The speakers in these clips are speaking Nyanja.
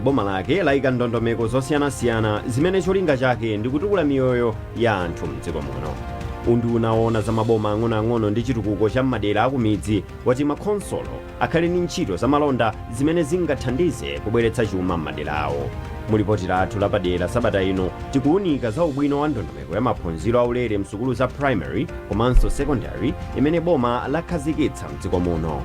Boma lake laika ndondomeko zosiyanasiyana zimene cholinga chake ndi kutukula miyoyo ya anthu mdziko muno. Unduna woona za maboma ang'onoang'ono ndi chitukuko cha madera akumidzi wati makhonsolo akhale ndi ntchito za malonda zimene zingathandize kubweretsa chuma m'madera awo. Mulipoti lathu lapadera sabata ino tikuwunika za ubwino wa ndondomeko ya maphunziro aulere msukulu za primary komanso secondary imene boma lakhazikitsa mdziko muno.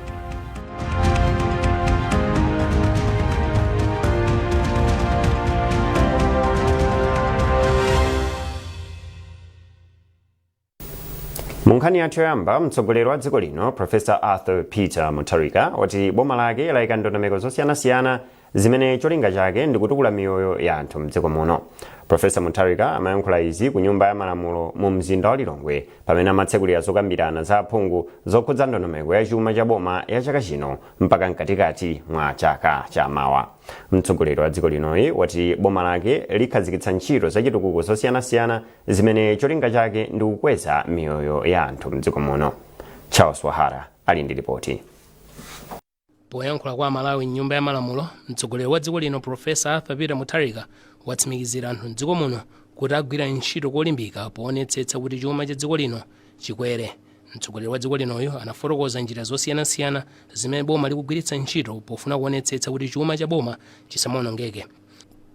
Munkhani yathu yoyamba, mtsogoleri wa dziko lino Professor Arthur Peter Mutharika wati boma lake laika ndondomeko zosiyanasiyana zimene cholinga chake ndi kutukula miyoyo ya anthu mdziko muno. Professor Mutharika amayankhula izi ku nyumba ya malamulo mu mzinda wa Lilongwe pamene amatsekulira zokambirana za aphungu zokhudza ndondomeko ya chuma cha boma ya chaka chino mpaka mkatikati mwa chaka cha mawa. Mtsogoleri wa dziko linoyi wati boma lake likhazikitsa ntchito za chitukuko zosiyanasiyana zimene cholinga chake ndi kukweza miyoyo ya anthu mdziko muno. Charles Wahara ali ndi ripoti. Poyankhula kwa Malawi nyumba ya malamulo, mtsogoleri wa dziko lino Professor Arthur Peter Mutharika watsimikizira anthu mdziko muno kuti agwira ntchito kolimbika poonetsetsa kuti chuma cha dziko lino chikwere. Mtsogoleri wa dziko linoyo anafotokoza njira zosiyanasiyana zimene boma likugwiritsa ntchito pofuna kuonetsetsa kuti chuma cha boma chisamawonongeke.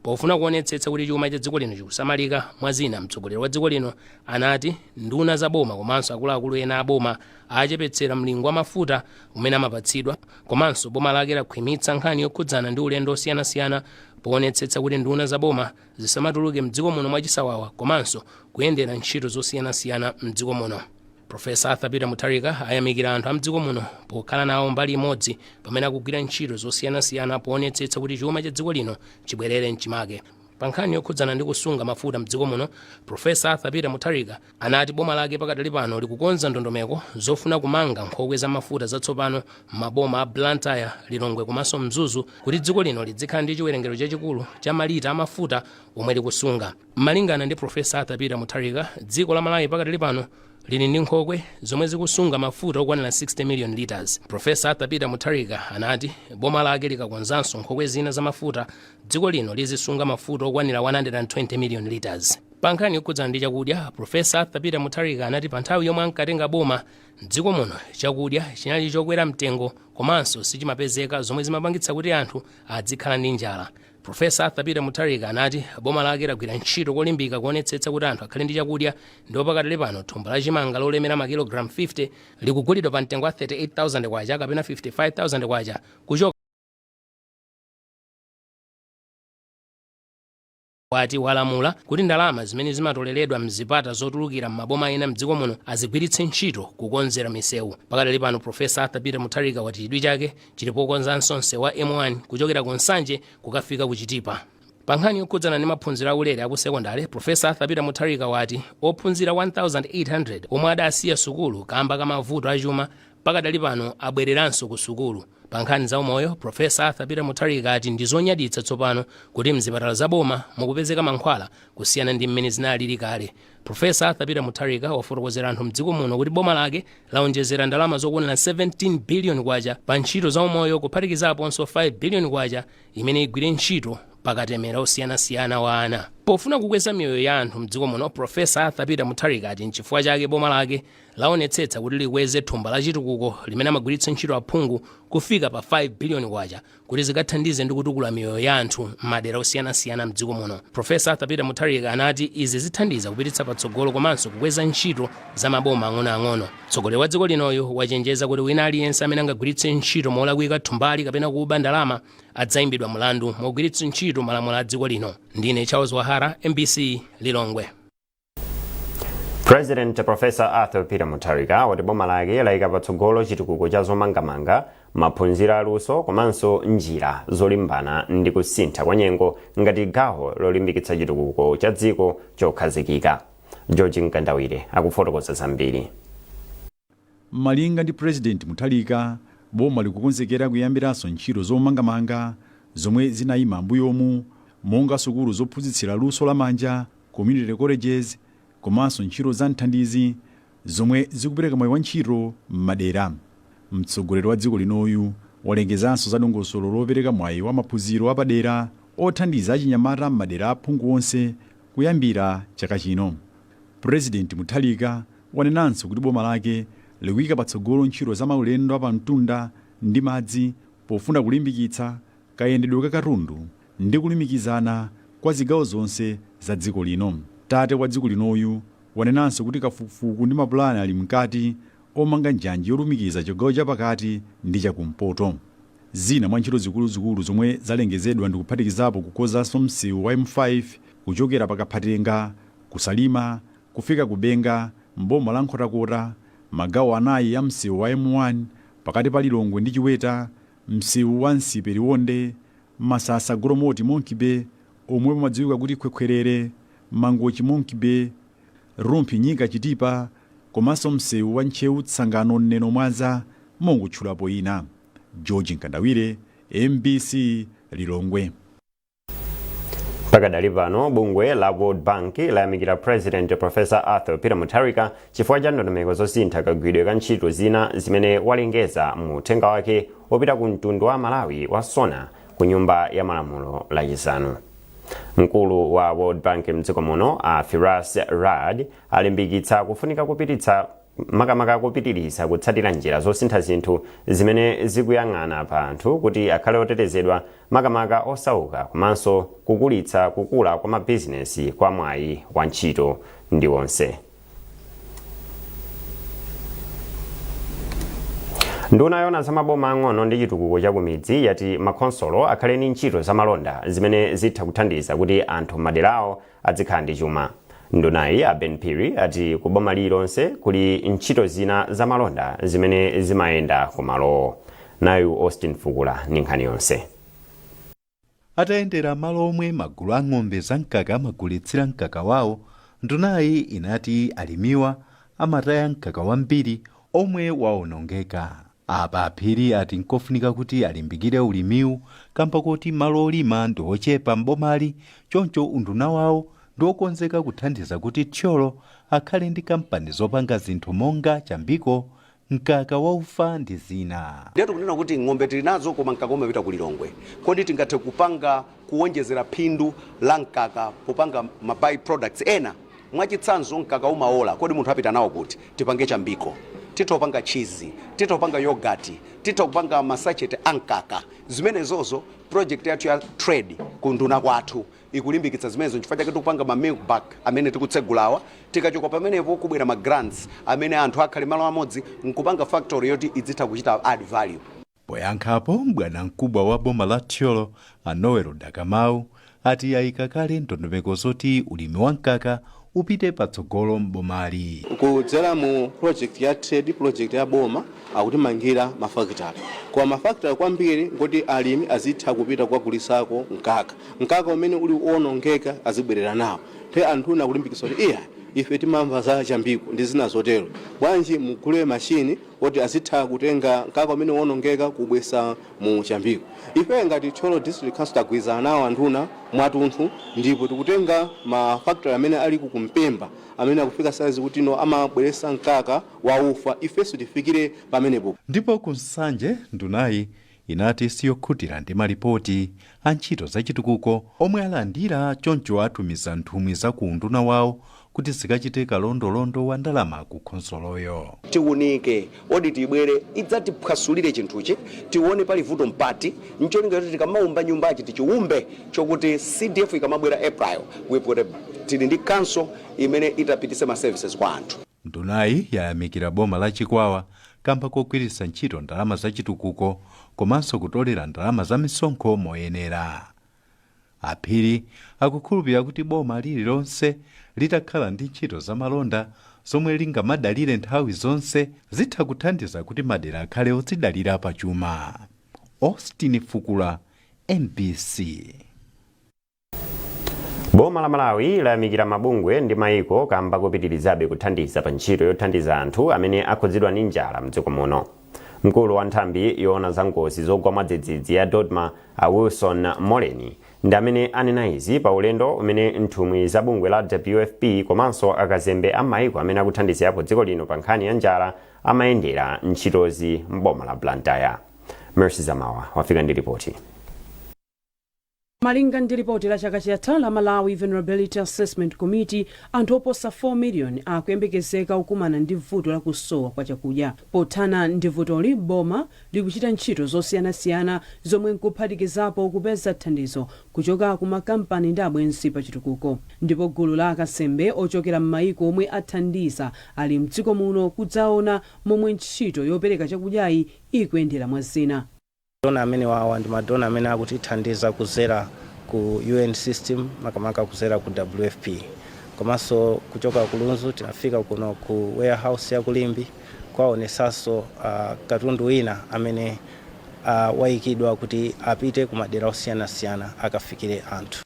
Pofuna kuonetsetsa kuti chuma cha dziko lino chikusamalika mwazina, mtsogoleri wa dziko lino anati nduna za boma komanso akuluakulu ena a boma achepetsera mlingo wa mafuta umene amapatsidwa, komanso boma lake lakhwimitsa nkhani yokhudzana ndi ulendo osiyanasiyana poonetsetsa kuti nduna za boma zisamatuluke mdziko muno mwachisawawa komanso kuyendera ntchito zosiyanasiyana mdziko muno. Professor Arthur Peter Mutharika ayamikira anthu a mdziko muno pokhala nawo mbali imodzi pamene akugwira ntchito zosiyanasiyana poonetsetsa kuti chuma cha dziko lino chibwerere mchimake. Pa nkhani yokhudzana ndi kusunga mafuta mdziko muno, Professor Arthur Peter Mutharika anati boma lake pakadali pano likukonza ndondomeko zofuna kumanga nkhokwe za mafuta zatsopano m'maboma a Blantyre, Lilongwe komanso Mzuzu kuti dziko lino lidzikhala ndi chiwerengero chachikulu cha malita amafuta omwe likusunga. Malingana ndi Professor Arthur Peter Mutharika, dziko la Malawi pakadali pano lili ndi nkhokwe zomwe zikusunga mafuta okwanira 60 million liters. Professor Arthur Peter Mutharika anati boma lake likakonzanso nkhokwe zina za mafuta, dziko lino lizisunga mafuta okwanira 120 million liters. Pa nkhani yokhudzana ndi chakudya, Professor Arthur Peter Mutharika anati pa nthawi yomwe ankatenga boma mdziko muno chakudya chinali chokwera mtengo komanso sichimapezeka zomwe zimapangitsa kuti anthu adzikhala ndi njala. Professor Arthur Peter Mutharika anati boma lake lagwira ntchito kolimbika kuonetsetsa kuti anthu akhale ndi chakudya, ndipo pakadali pano thumba la chimanga lolemera makilogram 50 likugulidwa pa mtengo wa 38,000 kwacha kapena 55,000 kwacha kuchoka wati walamula kuti ndalama zimene zimatoleredwa mzipata zotulukira m'maboma ena mdziko muno azigwiritse ntchito kukonzera misewu. Pakadali pano Professor Arthur Peter Mutharika wati chidwi chake chilipokonzanso msewu wa M1 kuchokera ku Nsanje kukafika ku Chitipa. Pa nkhani yokhudzana ndi maphunziro aulere aku sekondari, Professor Arthur Peter Mutharika wati ophunzira 1,800 omwe adasiya sukulu kamba ka mavuto achuma pakadali pano abwereranso ku sukulu. Pa nkhani za umoyo, Professor Arthur Peter Mutharika ati ndi zonyaditsa tsopano kuti mzipatala za boma mukupezeka mankhwala kusiyana ndi mmene zinalili kale. Professor Arthur Peter Mutharika wafotokozera anthu mdziko muno kuti boma lake laonjezera ndalama zokwanira 17 billion kwacha pa ntchito za umoyo kuphatikizaponso 5 billion kwacha imene igwire ntchito pakatemera osiyanasiyana wa ana. Pofuna kukweza miyoyo ya anthu mdziko muno, Professor Arthur Peter Mutharika ati nchifukwa chake boma lake laonetsetsa kuti likweze thumba la chitukuko limene amagwiritsa ntchito aphungu kufika pa 5 billion kwacha kuti zikathandize ndi kutukula miyoyo ya anthu m'madera osiyanasiyana mdziko muno. Professor Arthur Peter Mutharika anati izi zithandiza kupititsa patsogolo komanso kukweza ntchito za maboma ang'onoang'ono. Mtsogoleri wa dziko linoyo wachenjeza kuti wina aliyense amene angagwiritse ntchito molakwika thumbali kapena kuba ndalama adzayimbidwa mlandu mogwiritsa ntchito malamulo a dziko lino. Ndine Charles Wahara, MBC, Lilongwe. President Professor Arthur Peter Mutharika wati boma lake laika patsogolo chitukuko cha zomangamanga, maphunziro aluso komanso njira zolimbana ndi kusintha kwa nyengo ngati gawo lolimbikitsa chitukuko cha dziko chokhazikika. George Nkandawire akufotokoza zambiri. Malinga ndi President Mutharika, boma likukonzekera kuyambiranso ntchito zomangamanga zomwe zinayima mbuyomu monga sukulu zophunzitsira luso lamanja, community colleges komanso ntchito za nthandizi zomwe zikupereka mwayi wa ntchito m'madera. Mtsogoleri wa dziko linoyu walengezanso za dongosolo lopereka mwayi wa maphunziro apadera othandiza achinyamata m'madera aphungu onse kuyambira chaka chino. President Mutharika wanenanso kuti boma lake likuyika patsogolo ntchito za maulendo apamtunda ndi madzi pofuna kulimbikitsa kayendedwe ka katundu ndi kulumikizana kwa zigawo zonse za dziko lino. Tate wa dziko linoyu wanenanso kuti kafukufuku ndi mapulani ali mkati omanga njanji yolumikiza chigawo chapakati ndi chakumpoto. Zina mwa ntchito zikuluzikulu zomwe zalengezedwa ndi kuphatikizapo kukozanso msewu wa M5 kuchokera pakaphatenga kusalima kufika kubenga mboma la Nkhotakota, magawo anayi ya msewu wa M1 pakati pa Lilongwe ndi Chiweta, msewu wa Nsipe Liwonde, Masasa Goromoti Monkey Bay omwe umadziwika kuti Khwekhwerere, Mangochi Monkey Bay, Rumphi Nyika Chitipa, komanso msewu wa Ntchewu Tsangano Neno Mwaza mongotchulapo ina. George Nkandawire, MBC, Lilongwe. Pakadali pano bungwe la World Bank layamikira President Professor Arthur Peter Mutharika chifukwa cha ndondomeko zosintha kagwiridwe ka ntchito zina zimene walengeza mu uthenga wake wopita ku mtundu wa Malawi wa SONA ku nyumba ya malamulo lachisanu. Mkulu wa World Bank mdziko muno Firas Rad alimbikitsa kufunika kupititsa makamaka kupitiriza kutsatira njira zosintha zinthu zimene zikuyang'ana pa anthu kuti akhale otetezedwa makamaka osauka komanso kukulitsa kukula kwa mabizinesi kwa mwayi wa ntchito ndi onse. Nduna yona za maboma ang'ono ndi chitukuko cha kumidzi yati makonsolo akhale ni ntchito za malonda zimene zitha kuthandiza kuti anthu maderawo azikhala ndi chuma. Ndunayi Ben Phiri ati kuboma lilonse kuli ntchito zina za malonda zimene zimayenda kumalo. Nayu Austin Fukula ni nkhani yonse. Atayendera malo omwe magulu a ng'ombe za mkaka amagulitsira mkaka wawo, ndunayi inati alimiwa amataya mkaka wambiri omwe waonongeka. Apa Phiri ati nkofunika kuti alimbikire ulimiwu kamba kuti malo olima ndi ochepa mbomali, choncho unduna wawo ndokonzeka kuthandiza kuti tcholo akhale ndi kampani zopanga zinthu monga chambiko, mkaka waufa ndi zina. Ndeto kunena kuti ng'ombe tili nazo koma mkaka umapita ku Lilongwe. Kodi tingathe kupanga kuwonjezera phindu la mkaka popanga ma by products ena mwachitsanzo mkaka umaola, kodi munthu apita nawo kuti tipange chambiko, titopanga cheese, titopanga yogurt, titopanga masachete ankaka. Zimenezozo project yathu ya trade kunduna kwathu ikulimbikitsa zimenezo chifukwa chake tikupanga ma milk bank amene tikutsegulawa, tikachoka pamenepo kubwera ma grants amene anthu akhale malo amodzi nkupanga factory yoti idzitha kuchita add value. Poyankhapo mbwana mkubwa wa boma la Tcholo Noel Dakamau ati ayika kale ndondomeko zoti ulimi wa mkaka upite patsogolo mbomali. Kudzera mu project ya trade, project ya boma akutimangira mafactory. Kwa mafactory kwambiri ngoti alimi azitha kupita kugulisako mkaka umene uli uonongeka azibwerera nawo. Te anthu nakulimbikitsa kuti ife timamva za chambiko ndi zina zotero, bwanji mugule machine oti azitha kutenga mkaka umene uonongeka kubwesa mu chambiko. Ife ngati Tcholo district council tagwirizana nawo anduna mwatunthu ndipo tikutenga ma factory amene ali kumpemba amene akufika size kuti no amabweresa mkaka waufa, ifeso tifikire pamenepo. Ndipo kunsanje ndunayi inati siyokhutira ndi malipoti a ntchito za chitukuko omwe alandira, choncho atumiza nthumwi za ku unduna wawo kuti zikachite kalondolondo wa ndalama ku khonsoloyo. Tiunike audit ibwere idzatiphwasulire chinthuchi, tione pali vuto mpati ncholinga kuti tikamaumba nyumbachi tichiumbe chokuti CDF ikamabwera April wepore tili ndi council imene itapitise ma services kwa anthu. Ndunayi yayamikira boma la Chikwawa kamba kogwiritsa ntchito ndalama za chitukuko komanso kutolera ndalama za misonkho moyenera. Aphiri akukhulupirira kuti boma lililonse litakhala ndi ntchito za malonda zomwe lingamadalire nthawi zonse zitha kuthandiza kuti madera akhale odzidalira pachuma. Austin Fukula, MBC. Boma la Malawi layamikira mabungwe ndi mayiko kamba kupitirizabe kuthandiza pa ntchito yothandiza anthu amene akhudzidwa ndi njala mdziko muno. Mkulu wa nthambi yoona za ngozi zogwa mwadzidzidzi ya Dodma Wilson Moleni ndi amene anena izi pa ulendo umene nthumwi za bungwe la WFP komanso akazembe a mayiko amene akuthandizirapo dziko lino pa nkhani ya njala amayendera ntchitozi m'boma la Blantyre. Mercy Zamawa wafika ndi ripoti. Malinga ndi ripoti la chaka chatha la Malawi Vulnerability Assessment Committee, anthu oposa 4 million akuyembekezeka kukumana ndi vuto la kusowa kwa chakudya. Pothana ndi vutoli, boma likuchita ntchito zosiyanasiyana zomwe nkuphatikizapo kupeza thandizo kuchoka ku makampani ndi abwenzi pa chitukuko. Ndipo gulu la akasembe ochokera m'mayiko omwe athandiza ali mdziko muno kudzaona momwe ntchito yopereka chakudyayi ikuyendera mwazina. Dona amene wawa ndi madona amene akutithandiza kuzera ku UN system makamaka kuzera ku WFP. Komanso kuchoka ku Lunzu tinafika kuno ku warehouse ya Kulimbi kwaonesaso katundu wina amene wayikidwa kuti apite ku madera osiyanasiyana akafikire anthu.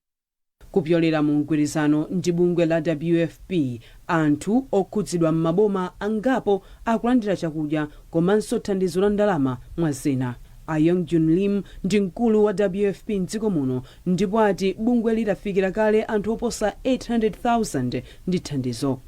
Kupyolera mu mgwirizano ndi bungwe la WFP, anthu okhudzidwa m'maboma angapo akulandira chakudya komanso thandizo la ndalama mwazina. Ayong Jun Lim ndi mkulu wa WFP mdziko muno, ndipo ati bungwe lidafikira kale anthu oposa 800,000 ndi thandizo.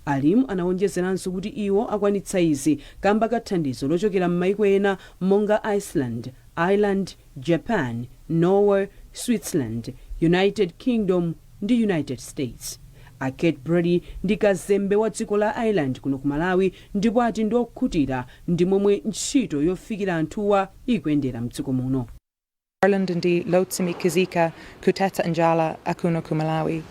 Alim anawonjezeranso kuti iwo akwanitsa izi kamba ka thandizo lochokera m'mayiko ena monga Iceland, Ireland, Japan, Norway, Switzerland, United Kingdom ndi United States. Kate Brady ndi kazembe wa dziko la Ireland kuno ku Malawi, ndipo ati ndi okhutira ndi momwe ntchito yofikira anthuwa ikuyendera mdziko muno. Ireland ndi lotsimikizika kuthetsa njala akuno ku Malawi.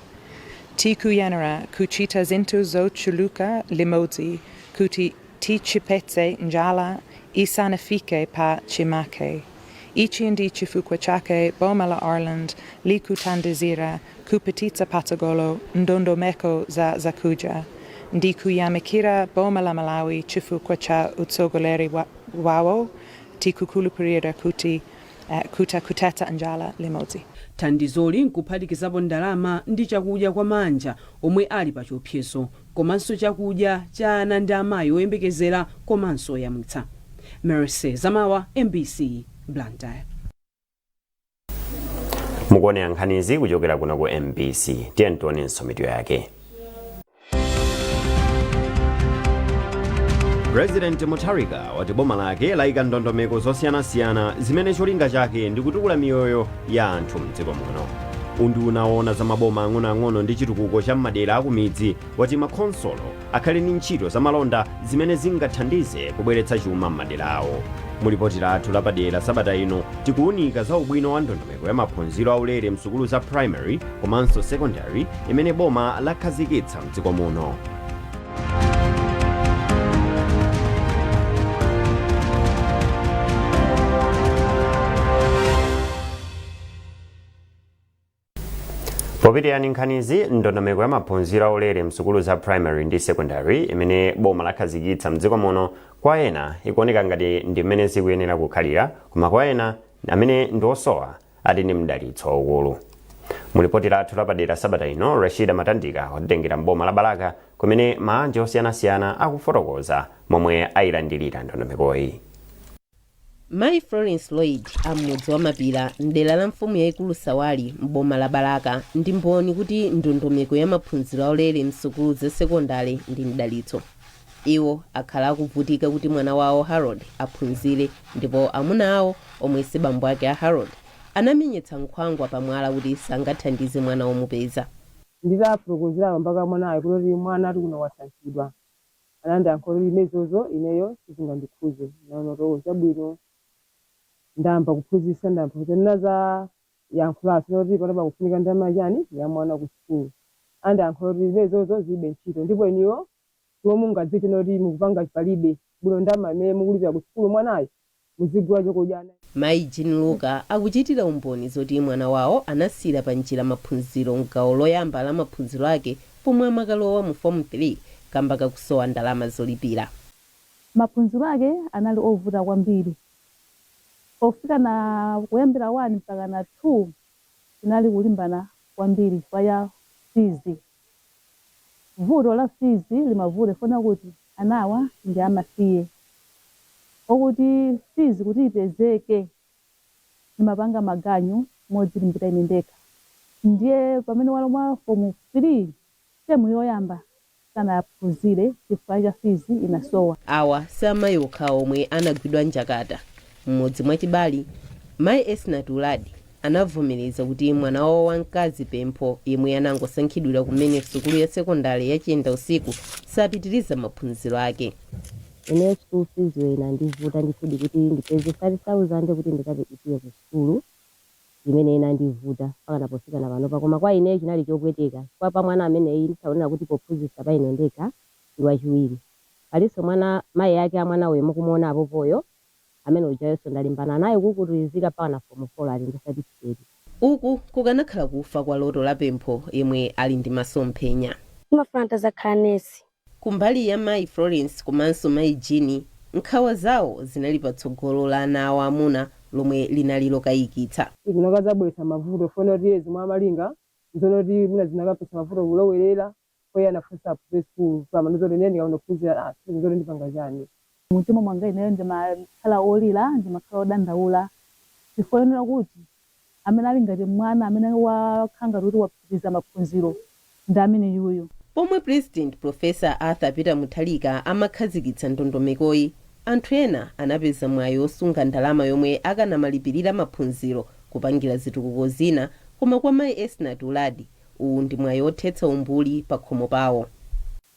Tikuyenera kuchita zinthu zochuluka limodzi kuti tichepetse njala isanafike pa chimake. Ichi ndi chifukwa chake boma la Ireland likuthandizira kupititsa patsogolo ndondomeko za zakudya. Ndi kuyamikira boma la Malawi chifukwa cha utsogoleri wawo tikukhulupirira kuti kuthetsa njala limodzi. Thandizoli nkuphatikizapo ndalama ndi chakudya kwa manja omwe ali pa chiopsezo, komanso chakudya cha ana ndi amayi oyembekezera komanso oyamwitsa. Mercy Zamawa, MBC, Blantyre. Mukuona nkhanizi kuchokera kuno ku MBC. Tiye tione nsomero yake. President Mutharika wati boma lake layika ndondomeko zosiyanasiyana zimene cholinga chake ndi kutukula miyoyo ya anthu mdziko muno. Unduna woona za maboma ang'onoang'ono ndi chitukuko cha madera akumidzi wati makhonsolo akhale ndi ntchito za malonda zimene zingathandize kubweretsa chuma m'madera awo. Mulipoti lathu lapadera sabata ino tikuwunika za ubwino wa ndondomeko ya maphunziro aulere msukulu za primary komanso secondary imene boma lakhazikitsa mdziko muno. Popitira nkhanizi, ndondomeko ya maphunziro aulere msukulu za primary ndi secondary imene boma lakhazikitsa mdziko muno kwa ena ikuoneka ngati ndi mmene zikuyenera kukhalira, koma kwa ena amene ndi osowa ati ndi mdalitso waukulu. Mulipoti lathu lapadera sabata ino Rashida Matandika watitengera mboma la Balaka kumene maanja osiyanasiyana akufotokoza momwe ayilandirira ndondomekoyi. Mai Florence Lloyd amudzi wa Mapira mdera la mfumu yaikulu Sawali mboma la Balaka ndi mboni kuti ndondomeko ya maphunziro aulere msukulu za sekondari ndi mdalitso. Iwo akhala akuvutika kuti mwana wawo Harold aphunzire, ndipo amuna awo omwe si bambo ake a Harold anamenyetsa nkhwangwa pamwala kuti sangathandize mwana womupeza. Ndizafurukudzira mpaka mwana ayi kuti mwana ari kuno wasankhidwa. Ananda ankolo imezozo ineyo sizingandikhuze. Naona to zabwino ndamba kuphunzisa ndamba za yankhula sinoti panapa kufunika ndama chani ya mwana ku school. Anda ankolo imezozo zibe ntchito ndipo iniwo mungadziche noti mukupanga palibe bwino ndama imene mukulipira ku school mwanayo muzigula chokudyana. Mai Jean Luka akuchitira umboni zoti mwana wawo anasira pa njira maphunziro mgawo loyamba la maphunziro ake pomwe amakalowa mu form 3 kamba kakusowa ndalama zolipira. Maphunziro ake anali ovuta kwambiri. Pofika na kuyambira 1 mpaka na 2 inali kulimbana kwambiri kwa fees. Vuto la fees limavute funa kuti anawa ndi amasiye. Okuti fees kuti ipezeke nimapanga maganyu modzilimbira ine ndekha. Ndiye pamene walomwa form 3 temu yoyamba sana aphunzire chifukwa cha fees inasowa. Awa si amayi okha omwe anagwidwa njakata. Mmodzi mwa chibali, Mai Esnat Uladi anavomereza kuti mwana wawo wamkazi Pempho yemwe anangosankhidwira kumene sukulu ya sekondari ya Chiyenda Usiku sapitiriza maphunziro ake. Ine school fees wena ndivuta ndifudi kuti ndipeze 5,000 kuti ndikapitire ku sukulu imene ina ndivuta paka napofika na pano pakoma kwa ine chinali chopweteka kwa mwana amene nditaonera kuti pophunzitsa pa ine ndekha lwachiwiri aliso mwana mai yake amwana we mukumuona apo poyo amene ujayeso ndalimbana naye kukutulizira paka na form 4 ali ndi certificate. Uku kukanakhala kufa kwa loto la Pempho yemwe ali ndi masomphenya. Mafanta za khanesi. Kumbali ya Mai Florence komanso Mai Jeannie, nkhawa zawo zinali patsogolo la ana awo amuna lomwe linali lokayikitsa. Zinakazabwesa mavuto fona kuti zimwe amalinga nzonoti muna zinakapesa mavuto kulowerera koya nafusa ku school kama nzoti nene ndikaonekuzira nzoti ndipanga chani. Mutima mwanga ineyo ndimakhala olira ndimakhala odandaula ndifoyenera kuti amene ali ngati mwana amene wakhanga kuti wapitiriza maphunziro ndi amene yuyo. Pomwe President Professor Arthur Peter Mutharika amakhazikitsa ndondomekoyi, anthu ena anapeza mwayi osunga ndalama yomwe akanamalipirira maphunziro kupangira zitukuko zina, koma kwa Mai Esnat Uladi uwu ndi mwayi othetsa umbuli pa khomo pawo.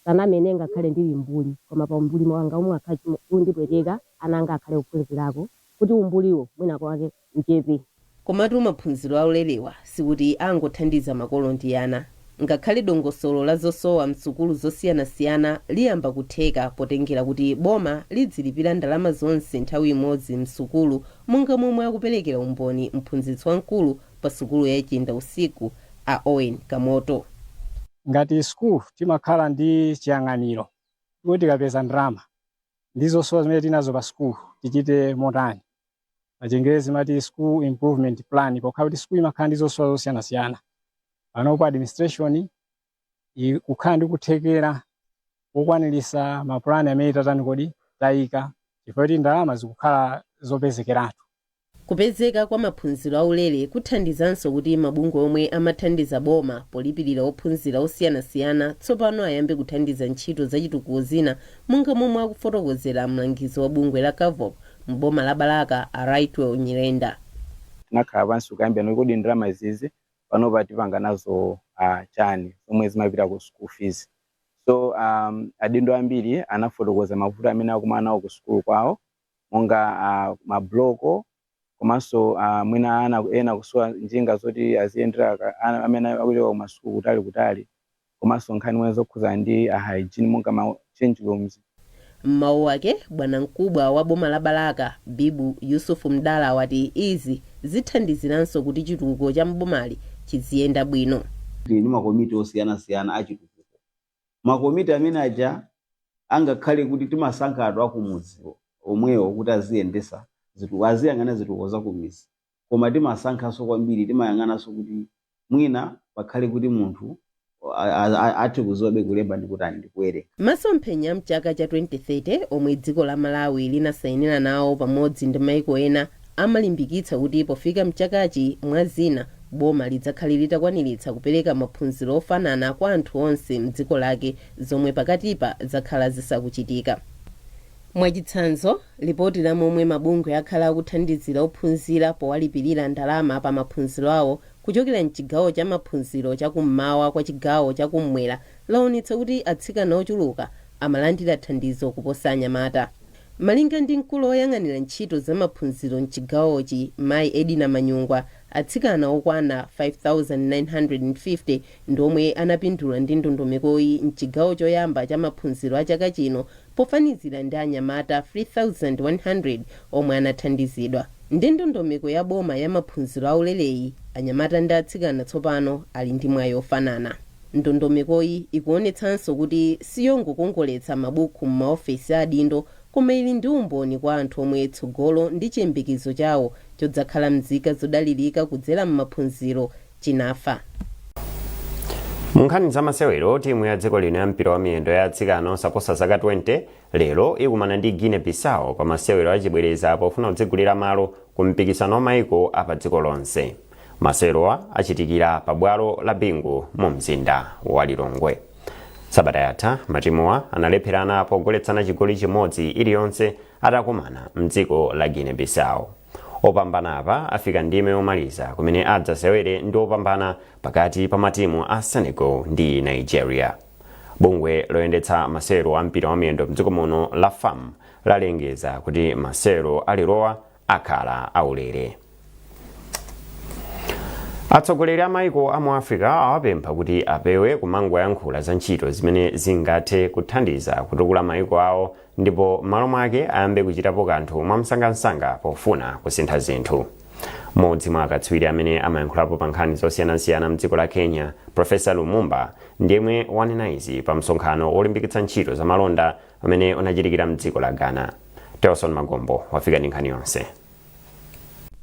Sana amene ngakhale ndili mbuli koma pa umbuli wanga omwe akhali undipweteka ananga akhale kuphunzirako kuti umbuliwo mwina kwake mchepe. Komatu maphunziro aulerewa sikuti angothandiza makolo ndi ana. Ngakhale dongosolo la zosowa msukulu zosiyanasiyana liyamba kutheka potengera kuti boma lidzilipira ndalama zonse nthawi imodzi msukulu monga momwe akuperekera umboni mphunzitsi wamkulu pa sukulu ya Chiyenda Usiku a Owen Kamoto. Ngati school timakhala ndi chiyang'aniro kuti tikapeza ndalama ndizosowa zimene tinazo pa school tichite motani. Pachingerezi mati school improvement plan pokhala kuti school imakhala ndi zosowa zosiyanasiyana. Panopo administration kukhala ndi kuthekera kukwanirisa mapulani amene tatani kodi tayika chifukwa kuti ndalama zikukhala zopezekeratu. Kupezeka kwa maphunziro aulere kuthandizanso kuti mabungwe omwe amathandiza boma polipirira ophunzira osiyanasiyana tsopano ayambe kuthandiza ntchito zachitukuko zina monga momwe akufotokozera mlangizi wa bungwe la Kavop mboma la Balaka a Rightwell Nyirenda. Tinakhala pansi kukambirana kuti ndalama izizi panopa tipanga nazo chani zomwe zimapita ku school fees. So adindo ambiri anafotokoza mavuto amene akumana nawo ku school kwawo monga mabloko komanso mwina ana ena kusowa njinga zoti aziyendera amene akuchoka ku masukulu kutali komanso nkhani mwene zokhuza ndi hygiene monga ma change rooms. Mmawu ake bwana mkubwa wa boma la Balaka Bibu Yusufu Mdala wati izi zithandiziranso kuti chitukuko cha mbomali chiziyenda bwino. Ndi makomiti osiyanasiyana achitukuko. Makomiti amene aja angakhale kuti timasankha anthu akumudzi omwewo kuti aziyendesa aziyang'ana zitukuko za kumidzi. Koma timasankhanso kwambiri timayang'ananso kuti mwina pakhale kuti munthu ati kuzobe kulemba ndikutani ndikuwerenga. Masomphenya mchaka cha 2030 omwe dziko la Malawi linasayinira nawo pamodzi ndi maiko ena amalimbikitsa kuti pofika mchakachi mwazina boma lidzakhale litakwaniritsa kupereka maphunziro ofanana kwa anthu onse mdziko lake zomwe pakatipa zakhala zisakuchitika. Mwachitsanzo, ripoti la momwe mabungwe akhala akuthandizira ophunzira powalipirira ndalama pa maphunziro awo kuchokera mchigawo cha maphunziro chakummawa kwa chigawo chakummwera laonetsa kuti atsikana ochuluka amalandira thandizo kuposa anyamata. Malinga ndi mkulu oyang'anira ntchito za maphunziro mchigawochi Mai Edina Manyungwa, atsikana okwana 5,950 ndomwe anapindula ndi ndondomekoyi mchigawo choyamba cha maphunziro a chaka chino pofanizira ndi anyamata 3,100 omwe anathandizidwa. Ndi ndondomeko ya boma ya maphunziro auleleyi, anyamata ndi atsikana tsopano ali ndi mwayi ofanana. Ndondomekoyi ikuonetsanso kuti siyongokongoletsa mabuku m'maofesi adindo koma ili ndi umboni kwa anthu omwe tsogolo ndi chiyembekezo chawo chodzakhala mzika zodalirika kudzera m'maphunziro chinafa. Munkhani za masewero timu ya dziko lino ya mpira wa miyendo ya atsikana osaposa zaka 20 lero ikumana ndi Guinea Bissau pa masewero achibwereza pofuna kudzigulira malo ku mpikisano wa maiko apa dziko lonse. Masewerowa achitikira pa bwalo la Bingu mu mzinda wa Lilongwe. Sabata yatha matimuwa analepherana pogoletsana chigoli chimodzi iliyonse atakumana mdziko la Guinea Bissau. opambana apa afika ndime yomaliza kumene adzasewere ndi opambana pakati pa matimu a Senegal ndi Nigeria. Bungwe loyendetsa masewero a mpira wa miyendo mdziko muno la FAM lalengeza kuti masewero alirowa akhala aulere. Atsogoleri a maiko a mu Africa awapempha kuti apewe kumangoyankhula za ntchito zimene zingathe kuthandiza kutukula maiko awo ndipo malo mwake ayambe kuchitapo kanthu mwamsangamsanga pofuna kusintha zinthu. Mmodzi mwa akatswiri amene amayankhulapo pa nkhani zosiyanasiyana mdziko la Kenya, Profesa Lumumba, ndiyemwe wanena izi pa msonkhano olimbikitsa ntchito za malonda amene unachitikira mdziko la Ghana. Telson Magombo wafika ndi nkhani yonse.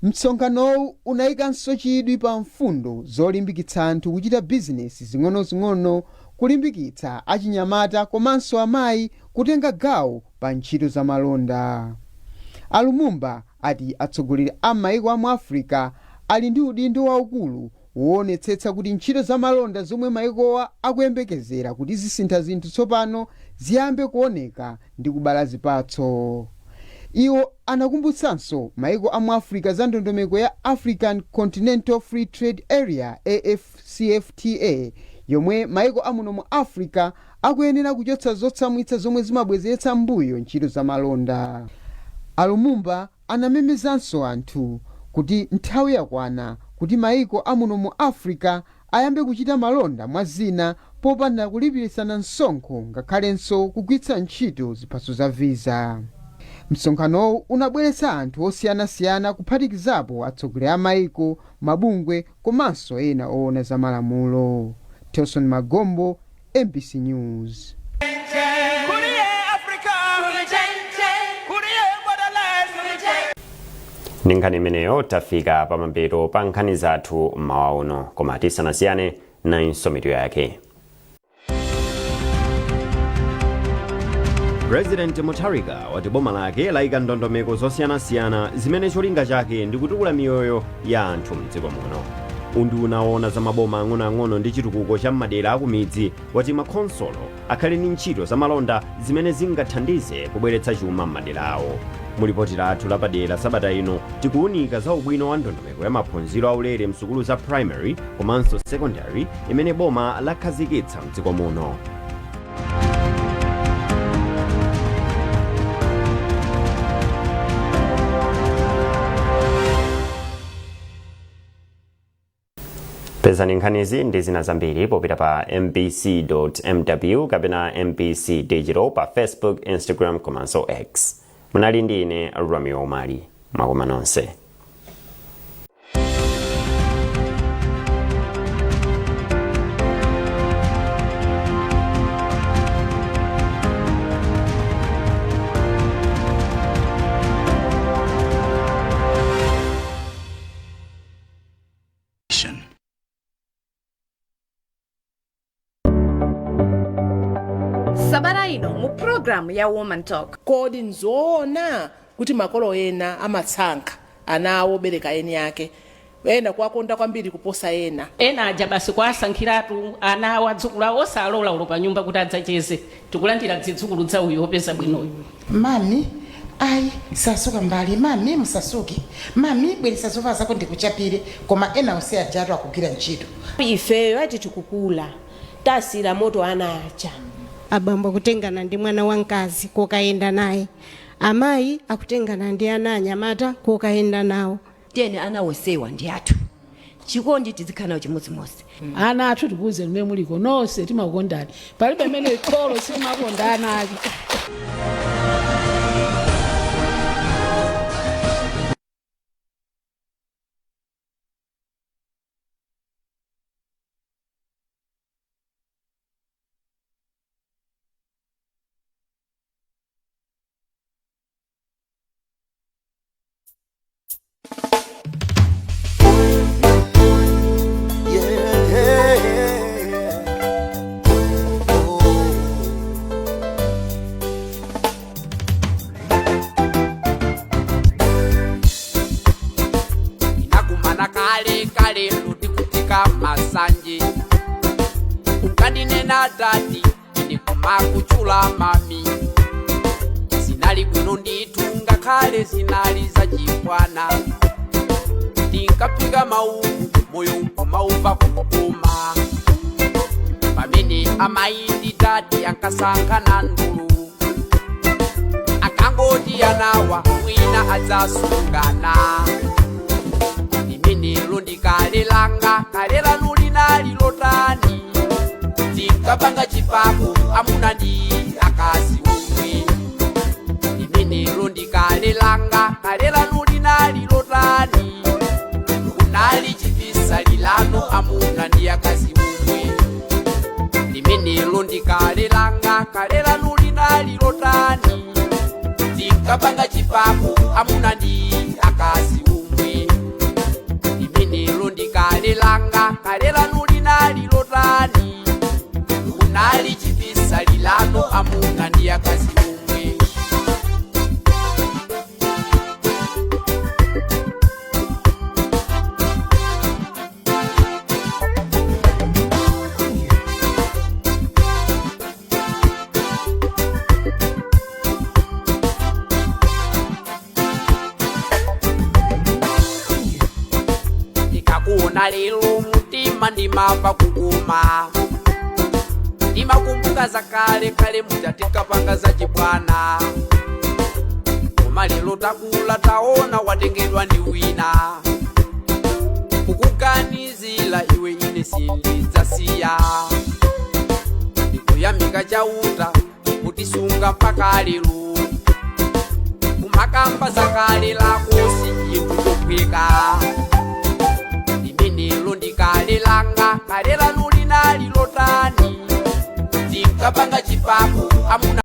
Msonkhanowu unayikanso chidwi pa mfundo zolimbikitsa anthu kuchita bizinesi zing'ono-zing'ono, kulimbikitsa achinyamata komanso amayi kutenga gawo pa ntchito za malonda. Lumumba ati atsogoleri a maiko a mu Africa ali ndi udindo waukulu woonetsetsa kuti ntchito za malonda zomwe maikowa akuyembekezera kuti zisintha zinthu tsopano ziyambe kuoneka ndi kubala zipatso. Iwo anakumbutsanso maiko a mu Africa za ndondomeko ya African Continental Free Trade Area AfCFTA yomwe maiko amuno mu Africa akuyenera kuchotsa zotsamwitsa zomwe zimabwezeretsa mbuyo ntchito za malonda. Lumumba anamemezanso anthu kuti nthawi yakwana kuti maiko amuno mu Africa ayambe kuchita malonda mwazina popanda kulipirisana msonkho ngakhalenso kugwiritsa ntchito ziphaso za visa. Msonkhanowu unabweretsa anthu osiyanasiyana kuphatikizapo atsogoleri a maiko, mabungwe komanso ena oona za malamulo. Telson Magombo, MBC News. Ndi nkhani imeneyo tafika pa mapeto pa nkhani zathu mmawa uno, koma tisanasiyane nayo mitu yake. President Mutharika wati boma lake layika ndondomeko zosiyanasiyana zimene cholinga chake ndi kutukula miyoyo ya anthu mdziko muno. Unduna woona za maboma ang'onoang'ono ndi chitukuko cha madera akumidzi wati makhonsolo akhale ndi ntchito za malonda zimene zingathandize kubweretsa chuma m'madera awo. Mulipoti lathu lapadera sabata ino tikuwunika za ubwino wa ndondomeko ya maphunziro aulere msukulu za primary komanso secondary imene boma lakhazikitsa mdziko muno. Pezani nkhanizi ndi zina zambiri popita pa mbc.mw kapena MBC Digital pa Facebook, Instagram komanso X. Munali ndi ine Romeo Omari. Mwakoma nonse. Sabata ino mu program ya Woman Talk. Kodi nzoona kuti makolo ena amatsankha ana awo bereka eni yake ena kwakonda kwambiri kuposa ena aja basi kwasankhiratu ana awo adzukulu osalola ulo pa nyumba kuti adzacheze tikulandira zidzukulu za uyo opeza bwinoyo. Mami ayi sasuka mbali mami musasuki mami bweresa zovala zako ndikuchapire koma ena onse ajatu akugwira ntchito. Ifeyo ati tikukula tasira moto ana aja. Abambo kutengana ndi mwana wankazi kokaenda naye, amayi akutengana ndi ana anyamata kokaenda nawo. Tene ana wosewa ndi athu chikondi tizikhala chimodzimodzi. Ana athu tikuze limene muliko nonse timakondani palibe mene kholo simakondana ali. Masanje ukandinena dadi ndikuma kuchula mami zinali bwino ndithu ngakhale zinali za chibwana ndikaphika mau moyo nkumauva kukuma pamene amayi ndi dadi ankasangana ndulu akangoti anawa mwina adzasungana limenelo ndikale langa kale lanu linali lotani tinkapanga chipako amuna ndi akazi omwe limenelo ndikale langa kale lanu linali lotani kunali chipisa lilano amuna ndi akazi omwe limenelo ndikale langa kale lanu linali lotani tinkapanga chipako amuna ndi akazi omwe limenelo ndikale langa kale lanu linali lotani kunali chipisa lilano amuna ndi akazi omwe ndikakuona lero mutima ndimava kukuma ndimakumbuka zakale kale muja tinkapanga za chibwana koma lero takula taona watengedwa ndi wina kukuganizira iwe ine sindidzasiya ndikuyamika chauta kutisunga mpaka lero kumakamba zakale lako si chinthu chophweka limenelo ndikale langa kale lanu linali lotani tinkapanga chipako amuna